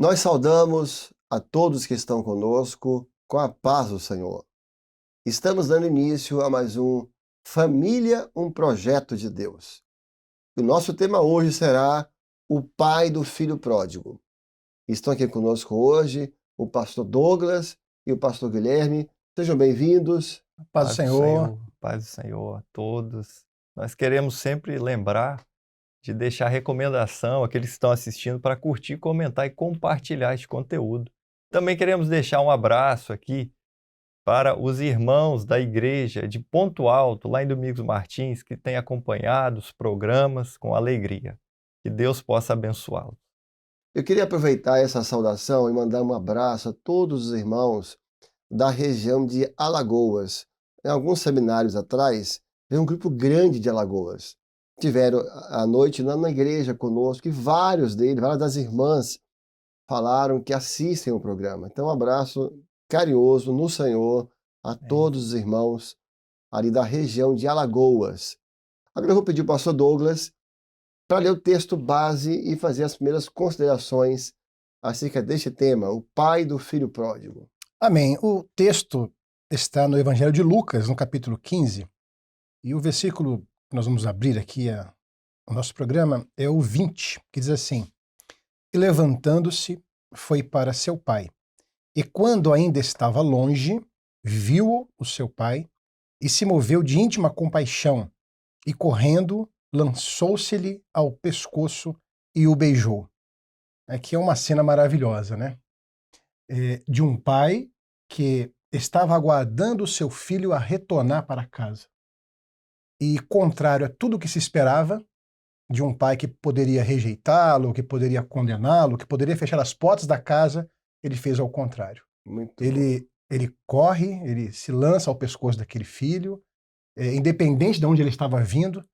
Nós saudamos a todos que estão conosco com a paz do Senhor. Estamos dando início a mais um Família, um Projeto de Deus. O nosso tema hoje será o pai do filho pródigo. Estão aqui conosco hoje o pastor Douglas e o pastor Guilherme. Sejam bem-vindos. Paz do Senhor. Paz do Senhor a todos. Nós queremos sempre lembrar de deixar recomendação àqueles que estão assistindo para curtir, comentar e compartilhar este conteúdo. Também queremos deixar um abraço aqui para os irmãos da igreja de Ponto Alto, lá em Domingos Martins, que têm acompanhado os programas com alegria. Que Deus possa abençoá-los. Eu queria aproveitar essa saudação e mandar um abraço a todos os irmãos da região de Alagoas. Em alguns seminários atrás, veio um grupo grande de Alagoas. Tiveram à noite na igreja conosco e várias das irmãs falaram que assistem o programa. Então, um abraço carinhoso no Senhor a todos os irmãos ali da região de Alagoas. Agora eu vou pedir ao pastor Douglas para ler o texto base e fazer as primeiras considerações acerca deste tema, o pai do filho pródigo. Amém. O texto está no Evangelho de Lucas, no capítulo 15, e o versículo que nós vamos abrir aqui o nosso programa é o 20, que diz assim: E levantando-se, foi para seu pai, e quando ainda estava longe, viu o seu pai, e se moveu de íntima compaixão, e correndo, lançou-se-lhe ao pescoço e o beijou. Aqui é uma cena maravilhosa, né? De um pai que estava aguardando o seu filho a retornar para casa. E contrário a tudo o que se esperava, de um pai que poderia rejeitá-lo, que poderia condená-lo, que poderia fechar as portas da casa, ele fez ao contrário. Ele corre, ele se lança ao pescoço daquele filho, independente de onde ele estava vindo,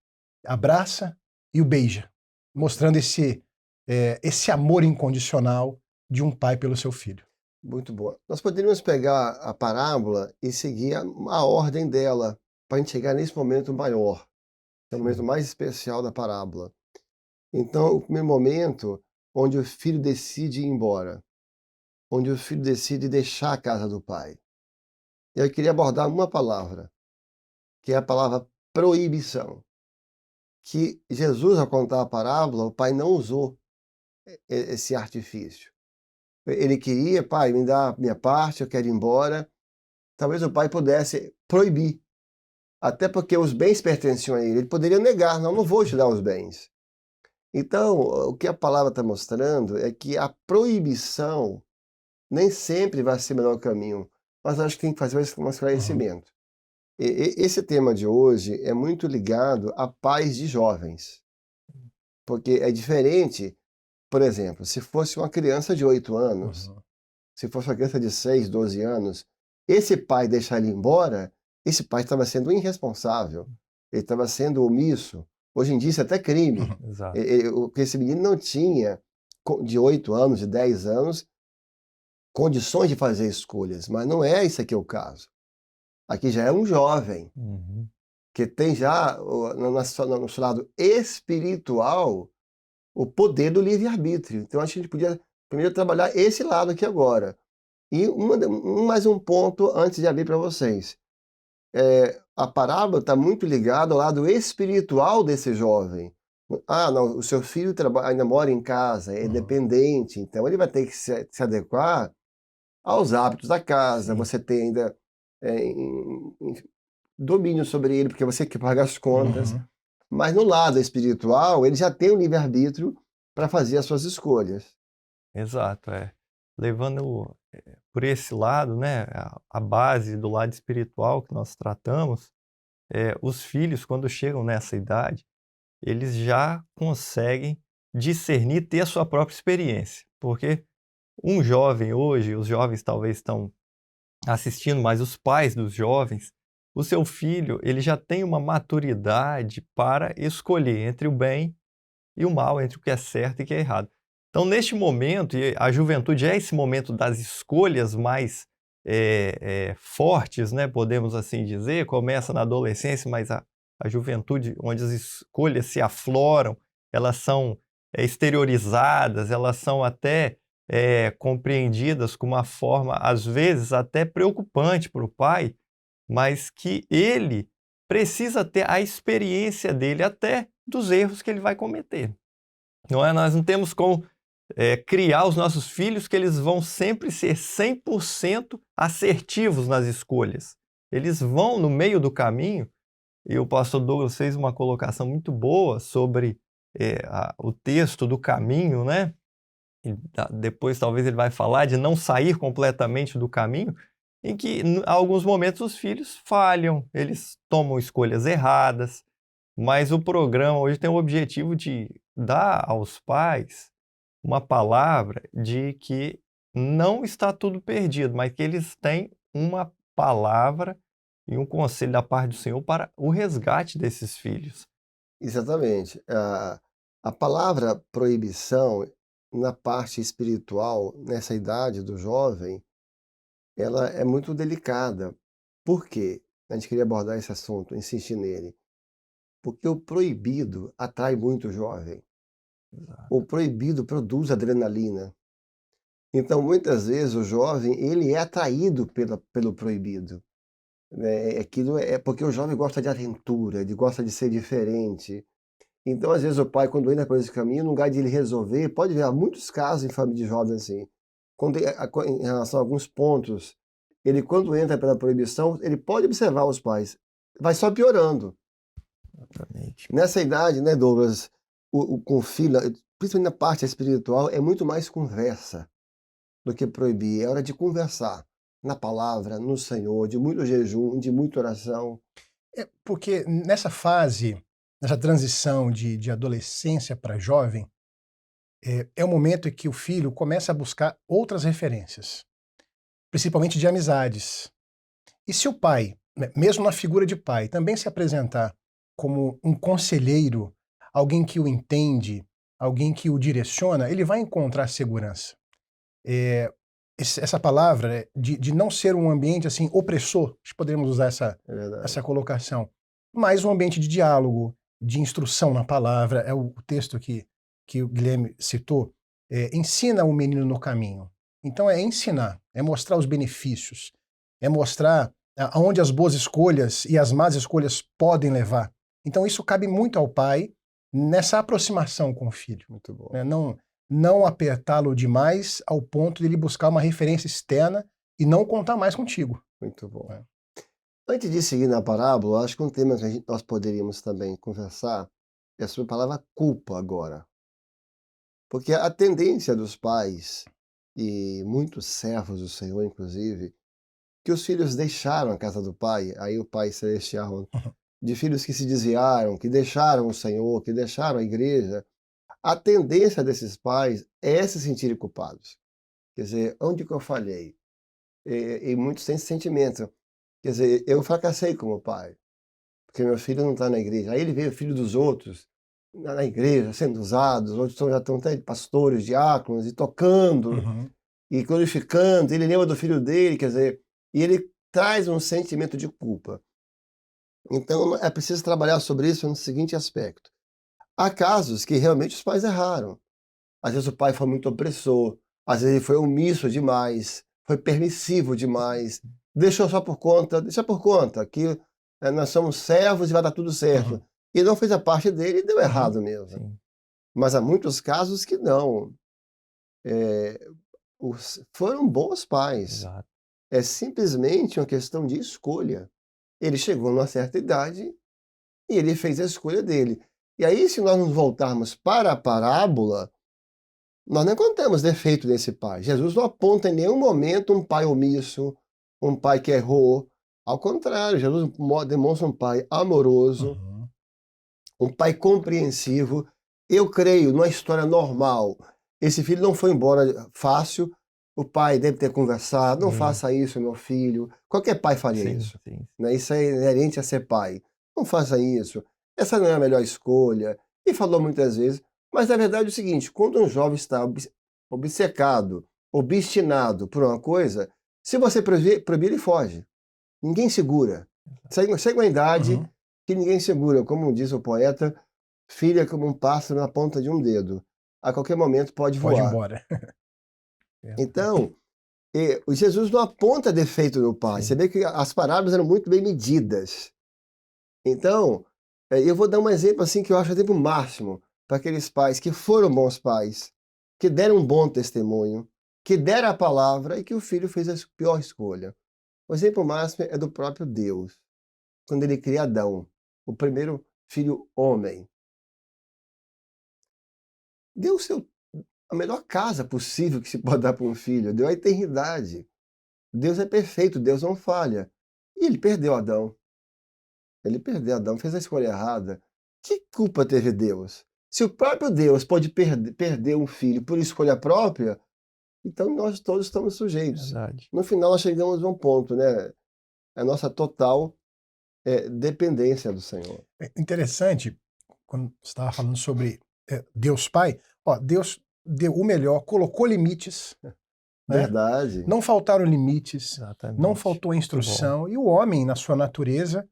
abraça e o beija, mostrando esse amor incondicional de um pai pelo seu filho. Muito bom. Nós poderíamos pegar a parábola e seguir a ordem dela, para a gente chegar nesse momento maior, que é o momento mais especial da parábola. Então, o primeiro momento, onde o filho decide ir embora, onde o filho decide deixar a casa do pai. E eu queria abordar uma palavra, que é a palavra proibição. Que Jesus, ao contar a parábola, o pai não usou esse artifício. Ele queria, pai, me dá a minha parte, eu quero ir embora. Talvez o pai pudesse proibir, até porque os bens pertenciam a ele. Ele poderia negar, não vou te dar os bens. Então, o que a palavra está mostrando é que a proibição nem sempre vai ser o melhor caminho, mas acho que tem que fazer um esclarecimento. Esse tema de hoje é muito ligado a pais de jovens, porque é diferente, por exemplo, se fosse uma criança de 8 anos, se fosse uma criança de 6, 12 anos, esse pai deixar ele embora, esse pai estava sendo irresponsável, ele estava sendo omisso. Hoje em dia isso é até crime. Exato. Esse menino não tinha, de 8 anos, de 10 anos, condições de fazer escolhas, mas não é isso aqui o caso. Aqui já é um jovem, que tem já, no seu lado espiritual, o poder do livre-arbítrio. Então, acho que a gente podia primeiro trabalhar esse lado aqui agora. E mais um ponto antes de abrir para vocês. A parábola está muito ligada ao lado espiritual desse jovem. Não, o seu filho ainda mora em casa, é dependente, então ele vai ter que se adequar aos hábitos da casa. Sim. Você tem ainda domínio sobre ele, porque você que paga as contas. Mas no lado espiritual, ele já tem o livre-arbítrio para fazer as suas escolhas. Exato, levando por esse lado, né, a base do lado espiritual que nós tratamos, os filhos, quando chegam nessa idade, eles já conseguem discernir, ter a sua própria experiência. Porque um jovem hoje, os jovens talvez estão assistindo, mas os pais dos jovens, o seu filho, ele já tem uma maturidade para escolher entre o bem e o mal, entre o que é certo e o que é errado. Então, neste momento, e a juventude é esse momento das escolhas mais fortes, né, podemos assim dizer, começa na adolescência, mas a juventude, onde as escolhas se afloram, elas são exteriorizadas, elas são até compreendidas com uma forma, às vezes, até preocupante para o pai, mas que ele precisa ter a experiência dele até dos erros que ele vai cometer. Não é? Nós não temos como criar os nossos filhos que eles vão sempre ser 100% assertivos nas escolhas. Eles vão no meio do caminho, e o pastor Douglas fez uma colocação muito boa sobre o texto do caminho, né? E depois talvez ele vai falar de não sair completamente do caminho, em que em alguns momentos os filhos falham, eles tomam escolhas erradas, mas o programa hoje tem o objetivo de dar aos pais uma palavra de que não está tudo perdido, mas que eles têm uma palavra e um conselho da parte do Senhor para o resgate desses filhos. Exatamente. A palavra proibição, na parte espiritual, nessa idade do jovem, ela é muito delicada. Por quê? A gente queria abordar esse assunto, insistir nele. Porque o proibido atrai muito o jovem. O proibido produz adrenalina. Então, muitas vezes, o jovem ele é atraído pelo proibido. Aquilo é porque o jovem gosta de aventura, ele gosta de ser diferente. Então, às vezes, o pai, quando entra por esse caminho, no lugar de ele resolver, pode ver, há muitos casos em família de jovens assim. Em relação a alguns pontos, ele, quando entra pela proibição, ele pode observar os pais. Vai só piorando. Exatamente. Nessa idade, né, Douglas, com o filho, principalmente na parte espiritual, é muito mais conversa do que proibir. É hora de conversar na palavra, no Senhor, de muito jejum, de muita oração. Porque nessa fase, nessa transição de adolescência para jovem, é o momento em que o filho começa a buscar outras referências, principalmente de amizades. E se o pai, né, mesmo na figura de pai, também se apresentar como um conselheiro, alguém que o entende, alguém que o direciona, ele vai encontrar segurança. Essa palavra, né, de não ser um ambiente assim opressor, acho que poderíamos usar É verdade. essa colocação, mas um ambiente de diálogo, de instrução na palavra, é o texto que o Guilherme citou, ensina o menino no caminho. Então é ensinar, é mostrar os benefícios, é mostrar aonde as boas escolhas e as más escolhas podem levar. Então isso cabe muito ao pai nessa aproximação com o filho. Muito bom. Né? Não apertá-lo demais ao ponto de ele buscar uma referência externa e não contar mais contigo. Muito bom. É. Antes de seguir na parábola, acho que um tema que nós poderíamos também conversar é sobre a palavra culpa agora. Porque a tendência dos pais, e muitos servos do Senhor, inclusive, que os filhos deixaram a casa do pai, aí o pai celestial, de filhos que se desviaram, que deixaram o Senhor, que deixaram a igreja, a tendência desses pais é se sentirem culpados. Quer dizer, onde que eu falhei? E muitos têm esse sentimento. Quer dizer, eu fracassei como pai, porque meu filho não está na igreja. Aí ele vê o filho dos outros na igreja, sendo usados, outros já estão até pastores, diáconos, e tocando, e glorificando, ele lembra do filho dele, quer dizer, e ele traz um sentimento de culpa. Então é preciso trabalhar sobre isso no seguinte aspecto. Há casos que realmente os pais erraram. Às vezes o pai foi muito opressor, às vezes ele foi omisso demais, foi permissivo demais, deixou só por conta, deixa por conta, que nós somos servos e vai dar tudo certo. E não fez a parte dele e deu errado mesmo. Sim. Mas há muitos casos que não. Foram bons pais. Exato. É simplesmente uma questão de escolha. Ele chegou numa certa idade e ele fez a escolha dele. E aí, se nós nos voltarmos para a parábola, nós não encontramos defeito nesse pai. Jesus não aponta em nenhum momento um pai omisso, um pai que errou. Ao contrário, Jesus demonstra um pai amoroso, um pai compreensivo. Eu creio, numa história normal, esse filho não foi embora fácil, o pai deve ter conversado, não faça isso, meu filho. Qualquer pai faria isso. Sim. Né? Isso é inerente a ser pai. Não faça isso, essa não é a melhor escolha. E falou muitas vezes, mas na verdade é o seguinte, quando um jovem está obcecado, obstinado por uma coisa, se você proibir, ele foge. Ninguém segura. Chega uma idade que ninguém segura. Como diz o poeta, filho é como um pássaro na ponta de um dedo. A qualquer momento pode voar. Pode ir embora. Então, o Jesus não aponta defeito no pai. Sim. Você vê que as parábolas eram muito bem medidas. Então, eu vou dar um exemplo assim que eu acho o exemplo máximo para aqueles pais que foram bons pais, que deram um bom testemunho, que deram a palavra e que o filho fez a pior escolha. O exemplo máximo é do próprio Deus, quando ele cria Adão, o primeiro filho homem. Deu a melhor casa possível que se pode dar para um filho, deu a eternidade. Deus é perfeito, Deus não falha. E ele perdeu Adão. Ele perdeu Adão, fez a escolha errada. Que culpa teve Deus? Se o próprio Deus pode perder um filho por escolha própria, então nós todos estamos sujeitos. Verdade. No final nós chegamos a um ponto, né? A nossa total dependência do Senhor. É interessante, quando você estava falando sobre Deus Pai, Deus deu o melhor, colocou limites, né? Verdade. Não faltaram limites, Exatamente. não faltou instrução, e o homem, na sua natureza,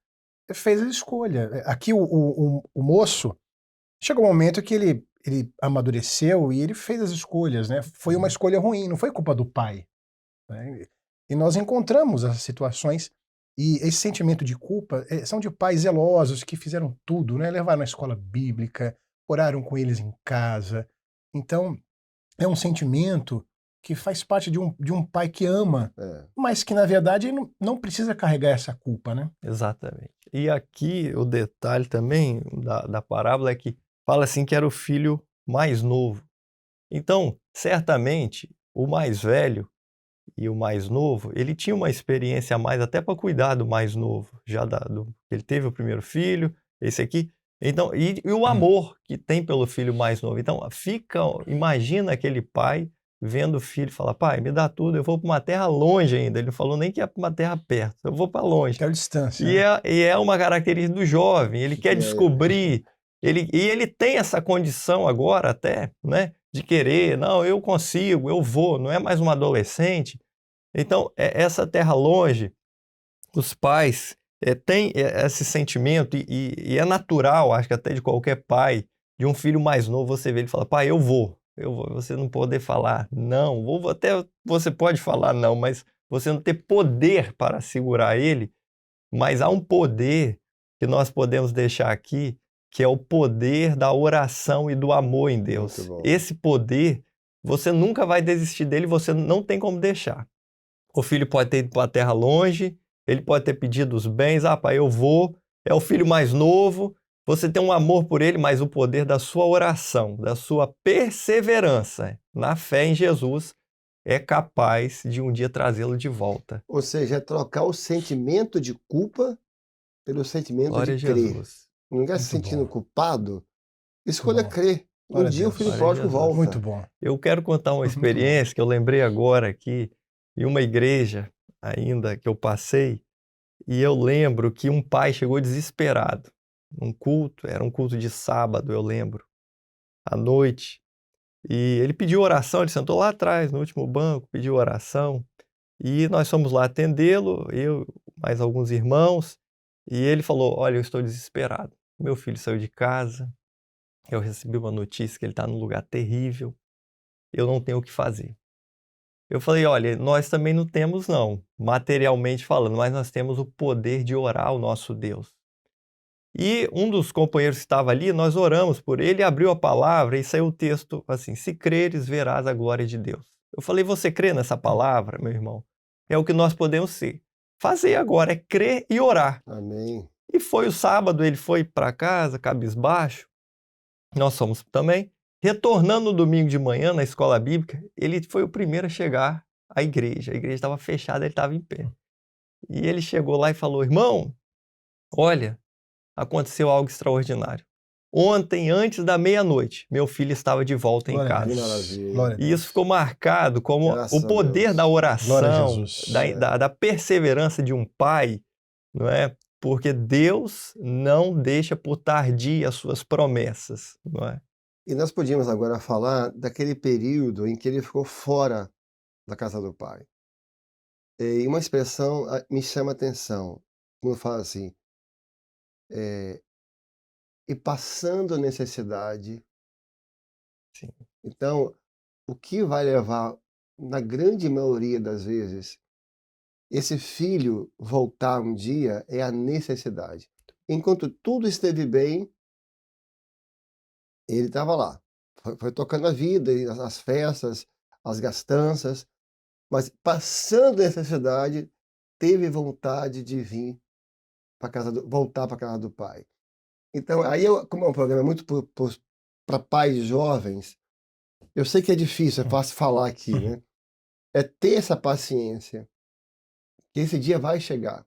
fez a escolha. Aqui o moço, chegou um momento que ele amadureceu e ele fez as escolhas, né? Foi uma escolha ruim, não foi culpa do pai, né? E nós encontramos as situações, e esse sentimento de culpa são de pais zelosos que fizeram tudo, né? Levaram à escola bíblica, oraram com eles em casa. Então, é um sentimento que faz parte de um pai que ama, mas que, na verdade, ele não precisa carregar essa culpa, né? Exatamente. E aqui o detalhe também da parábola é que fala assim que era o filho mais novo. Então, certamente, o mais velho e o mais novo, ele tinha uma experiência a mais até para cuidar do mais novo. Ele teve o primeiro filho, esse aqui. Então, e o amor que tem pelo filho mais novo. Então, imagina aquele pai vendo o filho e falar: pai, me dá tudo, eu vou para uma terra longe ainda. Ele não falou nem que ia para uma terra perto, eu vou para longe. Quero distância. E é uma característica do jovem, ele quer descobrir, ele tem essa condição agora até, né, de querer, não, eu consigo, eu vou, não é mais um adolescente. Então, essa terra longe, os pais têm esse sentimento, e é natural, acho que até de qualquer pai, de um filho mais novo, você vê ele fala: pai, eu vou, você não poder falar não, até você pode falar não, mas você não ter poder para segurar ele. Mas há um poder que nós podemos deixar aqui, que é o poder da oração e do amor em Deus. Muito bom. Esse poder, você nunca vai desistir dele, você não tem como deixar. O filho pode ter ido para uma terra longe, ele pode ter pedido os bens, pai, eu vou, é o filho mais novo, você tem um amor por ele, mas o poder da sua oração, da sua perseverança na fé em Jesus, é capaz de um dia trazê-lo de volta. Ou seja, é trocar o sentimento de culpa pelo sentimento Glória de a crer. Jesus. Não quer se Muito sentindo bom. culpado? Escolha bom. crer. Um Glória a dia o Deus. filho Glória a pródigo Jesus. volta. Muito bom. Eu quero contar uma Muito experiência que eu lembrei agora aqui, em uma igreja ainda que eu passei, e eu lembro que um pai chegou desesperado num culto, era um culto de sábado, eu lembro, à noite, e ele pediu oração, ele sentou lá atrás, no último banco, pediu oração, e nós fomos lá atendê-lo, eu, mais alguns irmãos, e ele falou: olha, eu estou desesperado, meu filho saiu de casa, eu recebi uma notícia que ele está num lugar terrível, eu não tenho o que fazer. Eu falei: olha, nós também não temos não, materialmente falando, mas nós temos o poder de orar ao nosso Deus. E um dos companheiros que estava ali, nós oramos por ele, abriu a palavra e saiu o texto assim: se creres, verás a glória de Deus. Eu falei: você crê nessa palavra, meu irmão? É o que nós podemos fazer agora, é crer e orar. Amém. E foi o sábado, ele foi para casa, cabisbaixo, nós fomos também. Retornando no domingo de manhã na escola bíblica, ele foi o primeiro a chegar à igreja. A igreja estava fechada, ele estava em pé. E ele chegou lá e falou: irmão, olha, aconteceu algo extraordinário. Ontem, antes da meia-noite, meu filho estava de volta em Glória a Que casa. Deus. maravilha. Glória a E Deus. isso ficou marcado como Graças o a poder Deus. da Glória a oração, Jesus. da perseverança de um pai, não é? Porque Deus não deixa por tardia as suas promessas, não é? E nós podíamos agora falar daquele período em que ele ficou fora da casa do pai. E uma expressão me chama a atenção, quando fala assim, e passando necessidade. Sim. Então, o que vai levar na grande maioria das vezes, esse filho voltar um dia é a necessidade. Enquanto tudo esteve bem, ele estava lá. Foi tocando a vida, as festas, as gastanças, mas passando a necessidade, teve vontade de vir para casa voltar para casa do pai. Então, aí, como é um programa muito para pais jovens, eu sei que é difícil, é fácil falar aqui, né? É ter essa paciência, que esse dia vai chegar.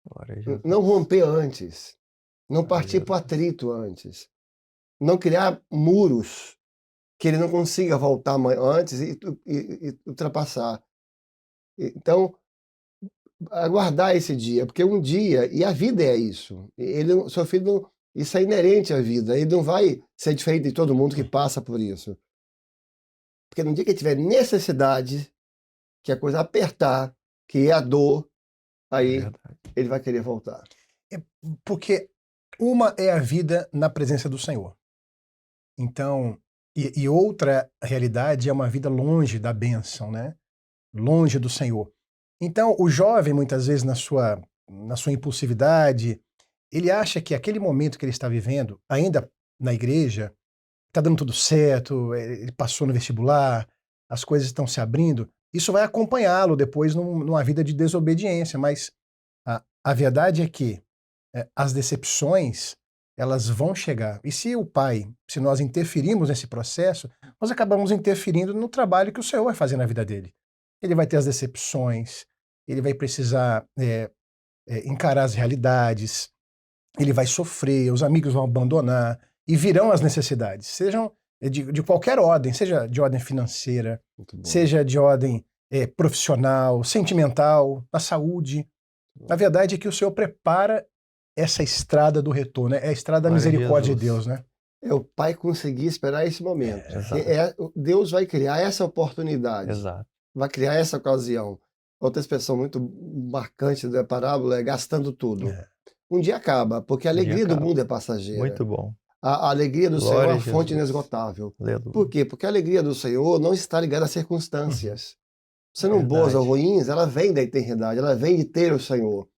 Glória a Jesus. Não romper antes, não Glória a partir para o Jesus. atrito antes, não criar muros que ele não consiga voltar antes e ultrapassar. Então, aguardar esse dia, porque um dia, e a vida é isso, seu filho não, isso é inerente à vida, ele não vai ser diferente de todo mundo que passa por isso. Porque no dia que ele tiver necessidade, que a coisa apertar, que é a dor, É aí verdade. ele vai querer voltar. Porque uma é a vida na presença do Senhor. Então, e outra realidade é uma vida longe da bênção, né? Longe do Senhor. Então, o jovem, muitas vezes, na sua impulsividade, ele acha que aquele momento que ele está vivendo, ainda na igreja, está dando tudo certo, ele passou no vestibular, as coisas estão se abrindo, isso vai acompanhá-lo depois numa vida de desobediência, mas a verdade é que as decepções, elas vão chegar. E se nós interferimos nesse processo, nós acabamos interferindo no trabalho que o Senhor vai fazer na vida dele. Ele vai ter as decepções, ele vai precisar encarar as realidades, ele vai sofrer, os amigos vão abandonar, e virão as necessidades, sejam de qualquer ordem, seja de ordem financeira, seja de ordem profissional, sentimental, na saúde. A verdade é que o Senhor prepara essa estrada do retorno, é a estrada da Glória a misericórdia de Jesus. Deus, né? É o pai conseguir esperar esse momento. Exato. Deus vai criar essa oportunidade, Exato. vai criar essa ocasião. Outra expressão muito marcante da parábola é gastando tudo. Um dia acaba, porque a Um dia alegria do acaba. mundo é passageira. Muito bom. A alegria do Senhor é Glória a uma fonte Jesus. inesgotável. Aleluia. Por quê? Porque a alegria do Senhor não está ligada às circunstâncias. Sendo boas ou Verdade. ruins, ela vem da eternidade, ela vem de ter o Senhor.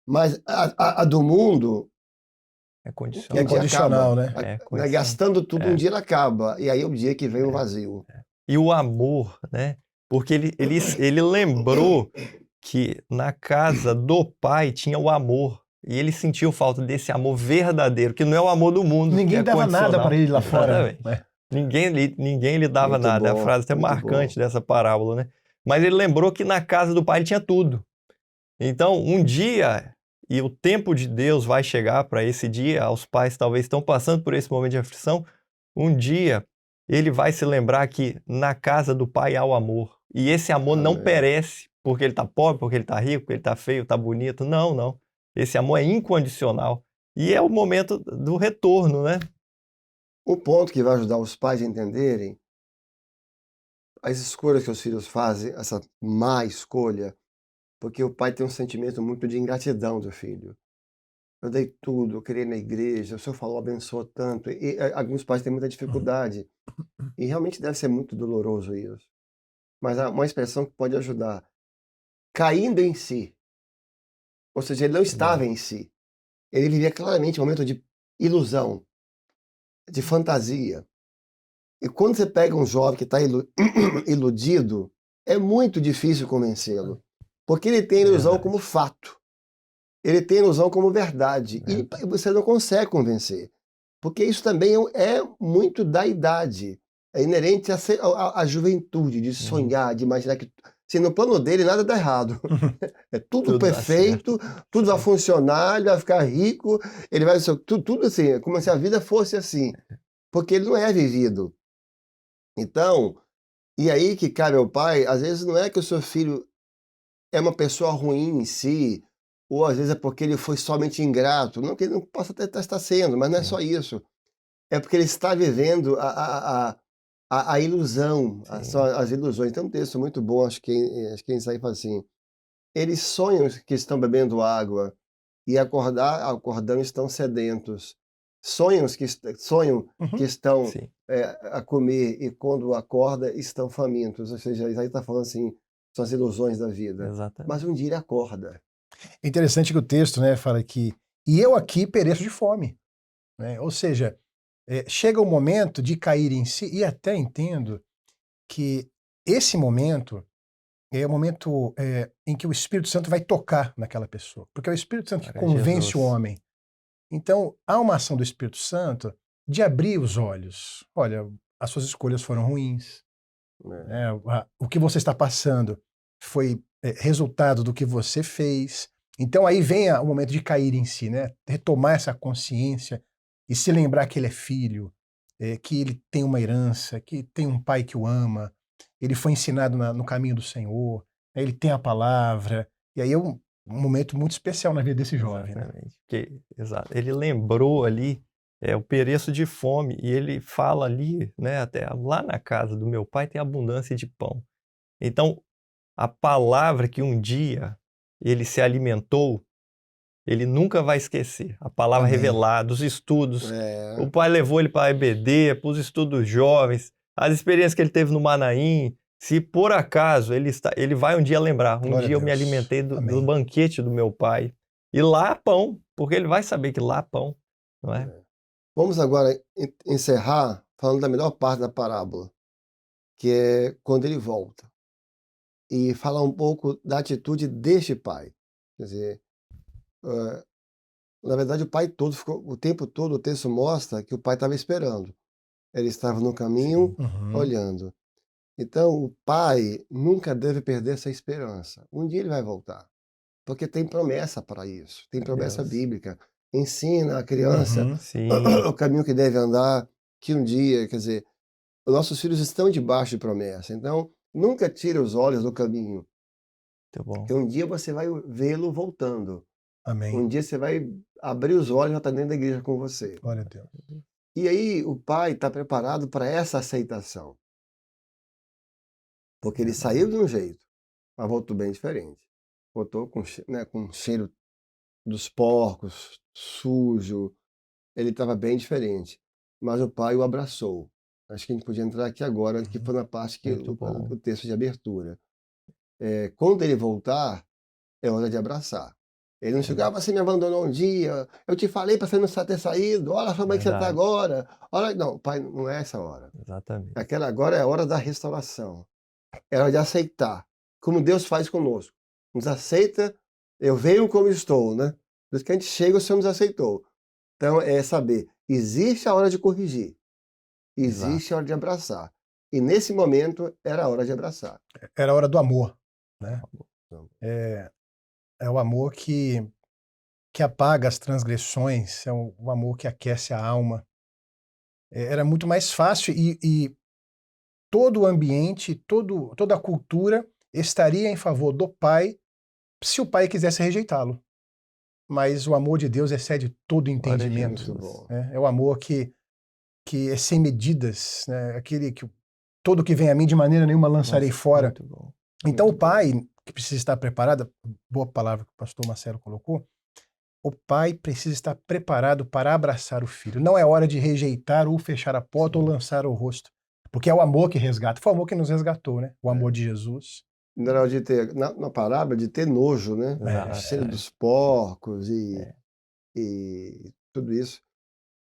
Mas a do mundo, É É condicional. um dia condicional, acaba. né? É condicional. Gastando tudo, um É. dia ela acaba. E aí é o dia que vem o vazio. E o amor, né? Porque ele lembrou que na casa do pai tinha o amor. E ele sentiu falta desse amor verdadeiro, que não é o amor do mundo. que Ninguém é dava nada condicional. para ele lá fora. Exatamente. Né? Ninguém lhe dava Muito nada. É a bom, frase até muito marcante bom. dessa parábola, né? Mas ele lembrou que na casa do pai ele tinha tudo. Então, um dia, e o tempo de Deus vai chegar para esse dia, os pais talvez estão passando por esse momento de aflição, um dia ele vai se lembrar que na casa do pai há o amor. E esse amor não Amém. perece porque ele está pobre, porque ele está rico, porque ele está feio, está bonito. Não, não. Esse amor é incondicional. E é o momento do retorno, né? Um ponto que vai ajudar os pais a entenderem as escolhas que os filhos fazem, essa má escolha, porque o pai tem um sentimento muito de ingratidão do filho. Eu dei tudo, eu criei na igreja, o senhor falou, abençoou tanto. E alguns pais têm muita dificuldade. E realmente deve ser muito doloroso isso. Mas há uma expressão que pode ajudar. Caindo em si. Ou seja, ele não estava em si. Ele vivia claramente um momento de ilusão, de fantasia. E quando você pega um jovem que está iludido, é muito difícil convencê-lo. Porque ele tem a ilusão Verdade. como fato. Ele tem a ilusão como verdade. E você não consegue convencer. Porque isso também é muito da idade. É inerente à juventude, de sonhar, de imaginar que se no plano dele nada dá errado. É tudo Tudo dá perfeito, tudo vai funcionar, ele vai ficar rico, ele vai tudo assim, é como se a vida fosse assim. Porque ele não é vivido. Então, e aí que cabe ao pai, às vezes não é que o seu filho é uma pessoa ruim em si, ou às vezes é porque ele foi somente ingrato. Não que ele não possa até estar sendo, mas não é só isso. É porque ele está vivendo a ilusão, as ilusões. Tem um texto muito bom, acho que Isaías fala assim, eles sonham que estão bebendo água e acordando estão sedentos. sonham Uhum. que estão Sim, a comer e quando acorda estão famintos. Ou seja, Isaías está falando assim, são as ilusões da vida. Mas exatamente. um dia ele acorda. É interessante que o texto, né, fala que e eu aqui pereço de fome, né? Ou seja, chega o momento de cair em si, e até entendo que esse momento é o momento em que o Espírito Santo vai tocar naquela pessoa, porque é o Espírito Santo que Glória a convence o Jesus. homem. Então, há uma ação do Espírito Santo de abrir os olhos. Olha, as suas escolhas foram ruins, Né? né? O que você está passando foi resultado do que você fez. Então aí vem o momento de cair em si, né? Retomar essa consciência e se lembrar que ele é filho, que ele tem uma herança, que tem um pai que o ama, ele foi ensinado no caminho do Senhor, né? Ele tem a palavra. E aí é um momento muito especial na vida desse jovem, né? Exatamente. Exato. Ele lembrou ali o pereço de fome e ele fala ali, né, até lá na casa do meu pai tem abundância de pão. Então, a palavra que um dia ele se alimentou, ele nunca vai esquecer. A palavra Amém. revelada, os estudos. É, O pai levou ele para a EBD, para os estudos jovens, as experiências que ele teve no Manaim. Se por acaso ele vai um dia lembrar, um Glória a dia eu me Deus. alimentei do Amém. banquete do meu pai. E lá há pão, porque ele vai saber que lá há pão, não é? Vamos agora encerrar falando da melhor parte da parábola, que é quando ele volta. E falar um pouco da atitude deste pai. Quer dizer, na verdade o pai todo ficou, o tempo todo o texto mostra que o pai estava esperando. Ele estava no caminho Uhum. olhando. Então o pai nunca deve perder essa esperança. Um dia ele vai voltar. Porque tem promessa para isso. Tem promessa Deus. bíblica. Ensina a criança Uhum. Sim, o caminho que deve andar, que um dia, quer dizer, os nossos filhos estão debaixo de promessa. Então, nunca tire os olhos do caminho, muito bom. porque um dia você vai vê-lo voltando. Amém. Um dia você vai abrir os olhos e vai estar dentro da igreja com você. Glória a Deus. E aí o pai está preparado para essa aceitação. Porque ele saiu de um jeito, mas voltou bem diferente. Voltou com, né, com cheiro dos porcos, sujo. Ele estava bem diferente. Mas o pai o abraçou. Acho que a gente podia entrar aqui agora, que foi na parte que Muito bom. o texto de abertura. Quando ele voltar, é hora de abraçar. Ele não chegava, você me abandonou um dia, eu te falei para você não ter saído, olha como é que você está Verdade. agora. Olha, não, pai, não é essa hora. Exatamente. Aquela agora é a hora da restauração. É hora de aceitar, como Deus faz conosco. Nos aceita, eu venho como estou, né? Por isso que a gente chega, o Senhor nos aceitou. Então, é saber, existe a hora de corrigir, existe a hora de abraçar. E nesse momento, era a hora de abraçar. Era a hora do amor, né? É o amor que apaga as transgressões, é o amor que aquece a alma. Era muito mais fácil e todo o ambiente, toda a cultura estaria em favor do pai se o pai quisesse rejeitá-lo. Mas o amor de Deus excede todo Glória a entendimento. Muito Jesus. bom. Né? É o amor que é sem medidas, né? Aquele que todo que vem a mim de maneira nenhuma lançarei Nossa, fora. muito bom. Então Muito o pai, que precisa estar preparado, boa palavra que o pastor Marcelo colocou, o pai precisa estar preparado para abraçar o filho. Não é hora de rejeitar ou fechar a porta ou lançar o rosto. Porque é o amor que resgata. Foi o amor que nos resgatou, né? O amor de Jesus. Não era hora de ter, na parábola, de ter nojo, né? Exato. O cheiro dos porcos e tudo isso.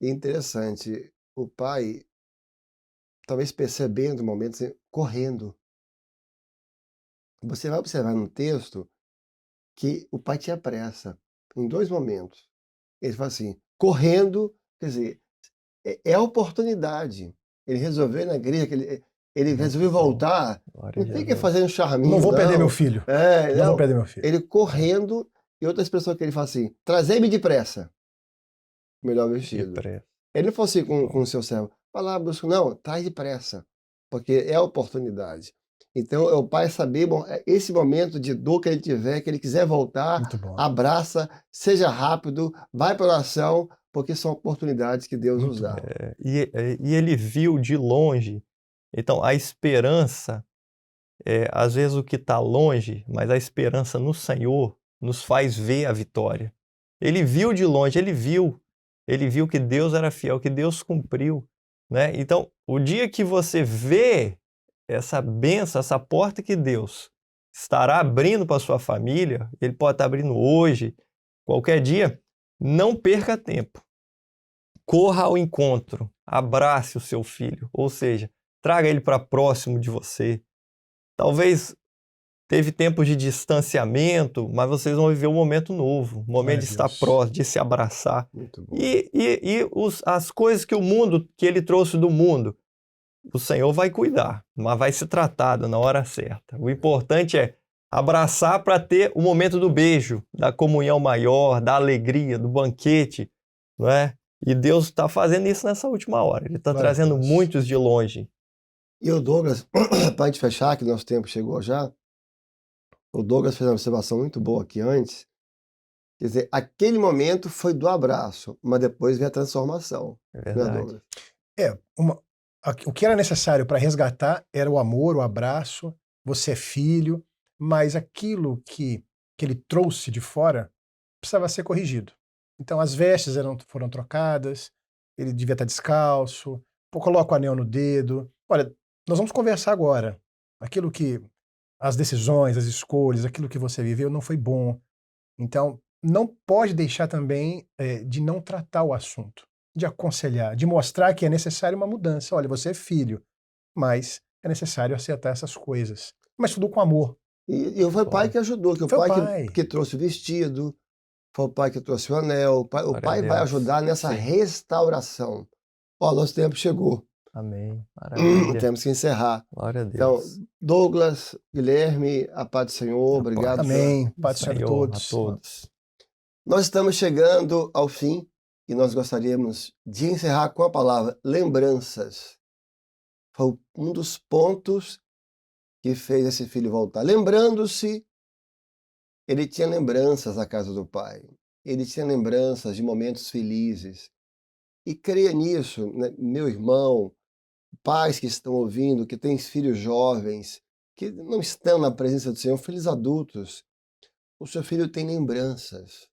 E interessante, o pai, talvez percebendo o momento, assim, correndo. Você vai observar no texto que o pai tinha pressa, em 2 momentos. Ele fala assim, correndo, quer dizer, é a oportunidade. Ele resolveu ir na igreja, que ele Muito resolveu bom. voltar, Glória a não fica Jesus. fazendo um charminho, Não vou perder meu filho. Não vou não. perder meu filho. Ele correndo, e outra expressão que ele fala assim, trazei-me depressa, melhor vestido. Depressa. Ele não falou assim com o seu servo, vai lá, busca, não, traz depressa, porque é a oportunidade. Então, é o pai saber, bom, esse momento de dor que ele tiver, que ele quiser voltar, Muito bom. abraça, seja rápido, vai para a oração, porque são oportunidades que Deus nos Muito dá. bom. E ele viu de longe. Então, a esperança, às vezes o que está longe, mas a esperança no Senhor nos faz ver a vitória. Ele viu de longe, ele viu ele viu que Deus era fiel, que Deus cumpriu, né? Então, o dia que você vê essa bênção, essa porta que Deus estará abrindo para sua família, ele pode estar abrindo hoje, qualquer dia, não perca tempo. Corra ao encontro, abrace o seu filho, ou seja, traga ele para próximo de você. Talvez teve tempo de distanciamento, mas vocês vão viver um momento novo, um momento de estar próximo, de se abraçar. Muito bom. As coisas que o mundo, que ele trouxe do mundo, o Senhor vai cuidar, mas vai ser tratado na hora certa. O importante é abraçar para ter o momento do beijo, da comunhão maior, da alegria, do banquete, não é? E Deus está fazendo isso nessa última hora. Ele está trazendo muitos de longe. E o Douglas, para a gente fechar, que nosso tempo chegou já, o Douglas fez uma observação muito boa aqui antes. Quer dizer, aquele momento foi do abraço, mas depois veio a transformação. É Né, verdade. Douglas? O que era necessário para resgatar era o amor, o abraço, você é filho, mas aquilo que ele trouxe de fora precisava ser corrigido. Então as vestes foram trocadas, ele devia estar descalço, coloca o anel no dedo. Olha, nós vamos conversar agora. As decisões, as escolhas, aquilo que você viveu não foi bom. Então, não pode deixar também de não tratar o assunto, de aconselhar, de mostrar que é necessário uma mudança. Olha, você é filho, mas é necessário acertar essas coisas. Mas tudo com amor. E foi o pai que ajudou, que o Foi o pai pai. que trouxe o vestido, foi o pai que trouxe o anel, o Glória a pai vai Deus. ajudar nessa Sim. restauração. Ó, nosso tempo chegou. Amém. Maravilha. Temos que encerrar. Glória a Então, Deus. Douglas, Guilherme, a paz do Senhor, obrigado. Amém. Paz do Senhor a Senhor, todos. a todos. Nós estamos chegando ao fim e nós gostaríamos de encerrar com a palavra lembranças. Foi um dos pontos que fez esse filho voltar. Lembrando-se, ele tinha lembranças da casa do pai. Ele tinha lembranças de momentos felizes. E creia nisso, né, meu irmão, pais que estão ouvindo, que têm filhos jovens, que não estão na presença do Senhor, filhos adultos. O seu filho tem lembranças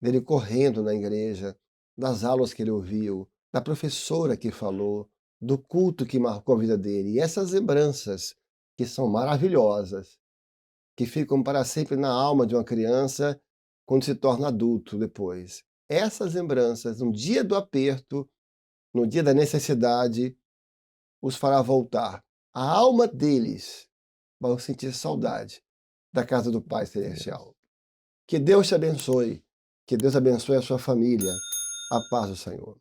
dele correndo na igreja, das aulas que ele ouviu, da professora que falou, do culto que marcou a vida dele. E essas lembranças, que são maravilhosas, que ficam para sempre na alma de uma criança quando se torna adulto depois. Essas lembranças, no dia do aperto, no dia da necessidade, os fará voltar. A alma deles vai sentir saudade da casa do Pai Celestial. Que Deus te abençoe. Que Deus abençoe a sua família. A paz do Senhor.